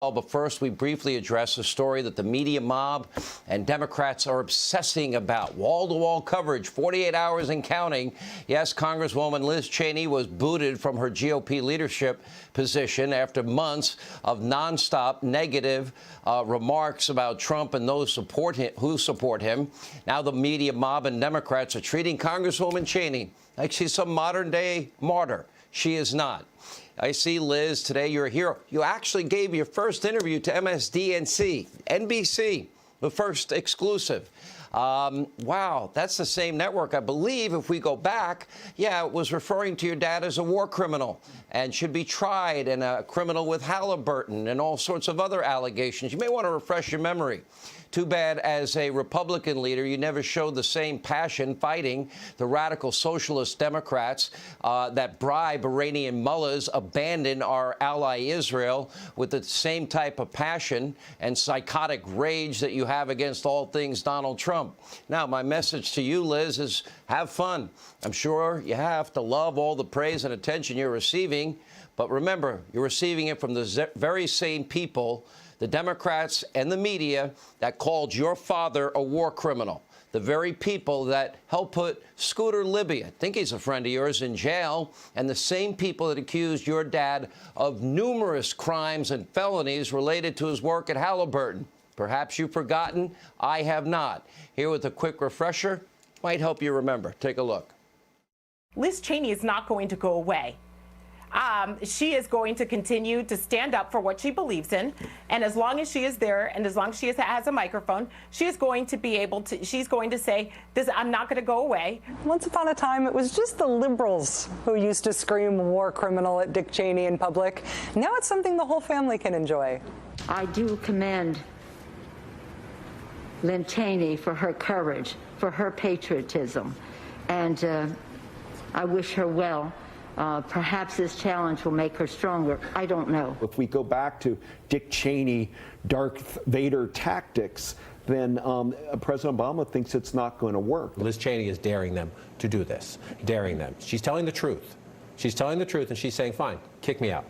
But first, we briefly address a story that the media mob and Democrats are obsessing about. Wall-to-wall coverage, 48 hours and counting. Yes, Congresswoman Liz Cheney was booted from her GOP leadership position after months of nonstop negative remarks about Trump and those who support him. Now the media mob and Democrats are treating Congresswoman Cheney like she's some modern-day martyr. She is not. I see, Liz, today you're a hero. You actually gave your first interview to MSDNC, NBC, the first exclusive. Wow, that's the same network. I believe if we go back, yeah, it was referring to your dad as a war criminal and should be tried, and a criminal with Halliburton and all sorts of other allegations. You may want to refresh your memory. Too bad, as a Republican leader, you never showed the same passion fighting the radical socialist Democrats that bribe Iranian mullahs, abandon our ally Israel, with the same type of passion and psychotic rage that you have against all things Donald Trump. Now, my message to you, Liz, is have fun. I'm sure you have to love all the praise and attention you're receiving, but remember, you're receiving it from the very same people, the Democrats and the media, that called your father a war criminal. The very people that helped put Scooter Libby, I think he's a friend of yours, in jail, and the same people that accused your dad of numerous crimes and felonies related to his work at Halliburton. Perhaps you've forgotten. I have not. Here with a quick refresher might help you remember. Take a look. Liz Cheney is not going to go away. She is going to continue to stand up for what she believes in, and as long as she is there and as long as she has a microphone, she is going to be able to, she's going to say, this, I'm not going to go away. Once upon a time, it was just the liberals who used to scream war criminal at Dick Cheney in public. Now it's something the whole family can enjoy. I do commend Liz Cheney for her courage, for her patriotism, and I wish her well. Perhaps this challenge will make her stronger. I don't know. If we go back to Dick Cheney, Darth Vader tactics, then President Obama thinks it's not going to work. Liz Cheney is daring them to do this, daring them. She's telling the truth. She's telling the truth, and she's saying, fine, kick me out.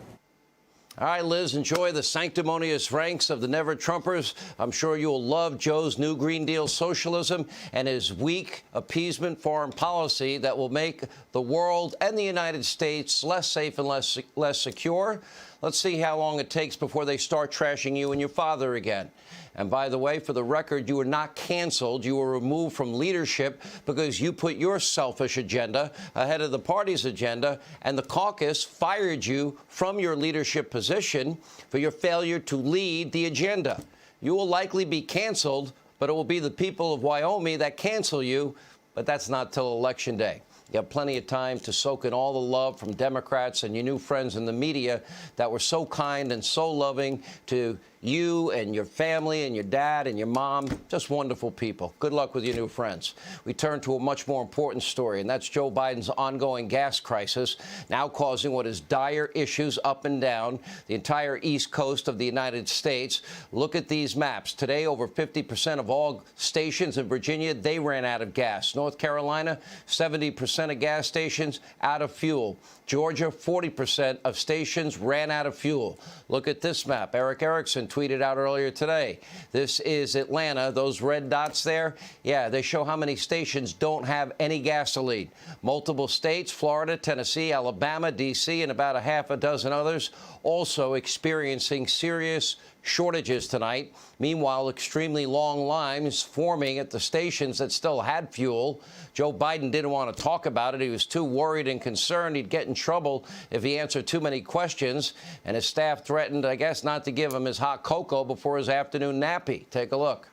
All right, Liz, enjoy the sanctimonious ranks of the never-Trumpers. I'm sure you'll love Joe's new Green Deal socialism and his weak appeasement foreign policy that will make the world and the United States less safe and less secure. Let's see how long it takes before they start trashing you and your father again. And by the way, for the record, you were not canceled. You were removed from leadership because you put your selfish agenda ahead of the party's agenda, and the caucus fired you from your leadership position for your failure to lead the agenda. You will likely be canceled, but it will be the people of Wyoming that cancel you, but that's not till Election Day. You have plenty of time to soak in all the love from Democrats and your new friends in the media that were so kind and so loving to you and your family and your dad and your mom. Just wonderful people. Good luck with your new friends. We turn to a much more important story, and that's Joe Biden's ongoing gas crisis, now causing what is dire issues up and down the entire east coast of the United States. Look at these maps. Today, over 50% of all stations in Virginia, they ran out of gas. North Carolina, 70% of gas stations out of fuel. Georgia, 40% of stations ran out of fuel. Look at this map. Eric Erickson tweeted out earlier today. This is Atlanta. Those red dots there, yeah, they show how many stations don't have any gasoline. Multiple states, Florida, Tennessee, Alabama, D.C., and about a half a dozen others also experiencing serious shortages tonight. Meanwhile, extremely long lines forming at the stations that still had fuel. Joe Biden didn't want to talk about it. He was too worried and concerned he'd get in trouble if he answered too many questions. And his staff threatened, I guess, not to give him his hot cocoa before his afternoon nappy. Take a look.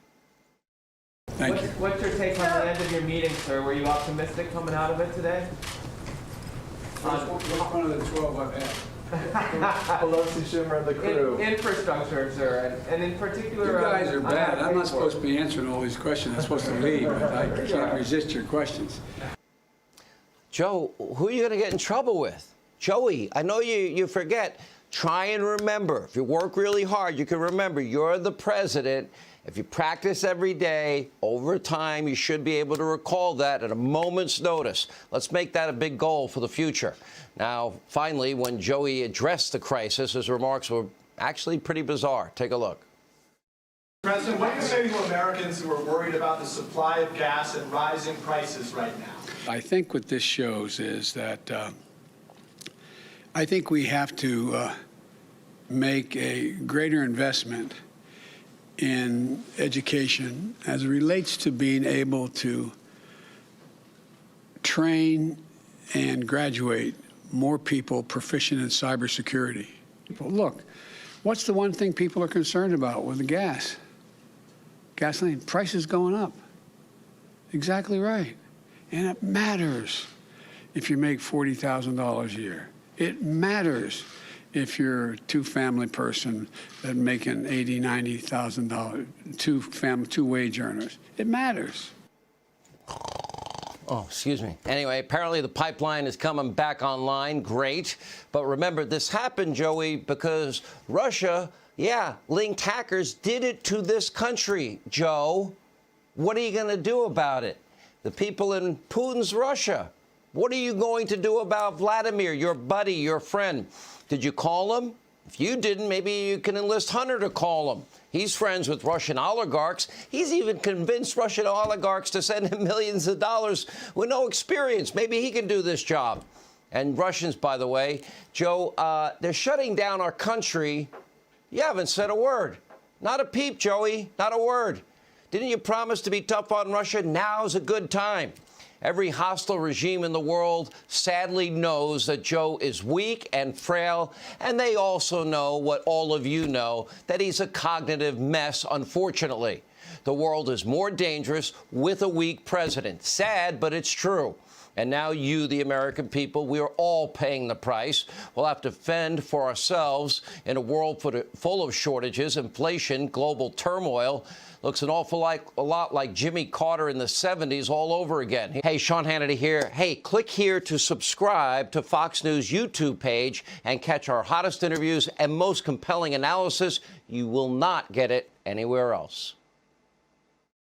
Thank you. What's your take on the end of your meeting, sir? Were you optimistic coming out of it today? Which one of the 12 I've had? Pelosi, Schumer, and the crew. Infrastructure, sir, and in particular... You guys are bad. I'm not supposed to be answering all these questions. I'm supposed to leave, but I can't resist your questions. Joe, who are you going to get in trouble with? Joey, I know you forget. Try and remember. If you work really hard, you can remember you're the president. If you practice every day, over time, you should be able to recall that at a moment's notice. Let's make that a big goal for the future. Now, finally, when Joey addressed the crisis, his remarks were Actually, pretty bizarre. Take a look. President, what do you say to Americans who are worried about the supply of gas and rising prices right now? I think what this shows is that I think we have to make a greater investment in education as it relates to being able to train and graduate more people proficient in cybersecurity. Look, what's the one thing people are concerned about with the gas? Gasoline prices going up. Exactly right. And it matters if you make $40,000 a year. It matters if you're a two-family person that making $80,000, $90,000, two wage earners. It matters. Oh, excuse me. Anyway, apparently the pipeline is coming back online. Great. But remember, this happened, Joey, because Russia, linked hackers did it to this country, Joe. What are you going to do about it? The people in Putin's Russia. What are you going to do about Vladimir, your buddy, your friend? Did you call him? If you didn't, maybe you can enlist Hunter to call him. He's friends with Russian oligarchs. He's even convinced Russian oligarchs to send him millions of dollars with no experience. Maybe he can do this job. And Russians, by the way, Joe, they're shutting down our country. You haven't said a word. Not a peep, Joey. Not a word. Didn't you promise to be tough on Russia? Now's a good time. Every hostile regime in the world sadly knows that Joe is weak and frail, and they also know what all of you know, that he's a cognitive mess, unfortunately. The world is more dangerous with a weak president. Sad, but it's true. And now you, the American people, we are all paying the price. We'll have to fend for ourselves in a world full of shortages, inflation, global turmoil. Looks an awful lot like Jimmy Carter in the 70s all over again. Hey, Sean Hannity here. Hey, click here to subscribe to Fox News YouTube page and catch our hottest interviews and most compelling analysis. You will not get it anywhere else.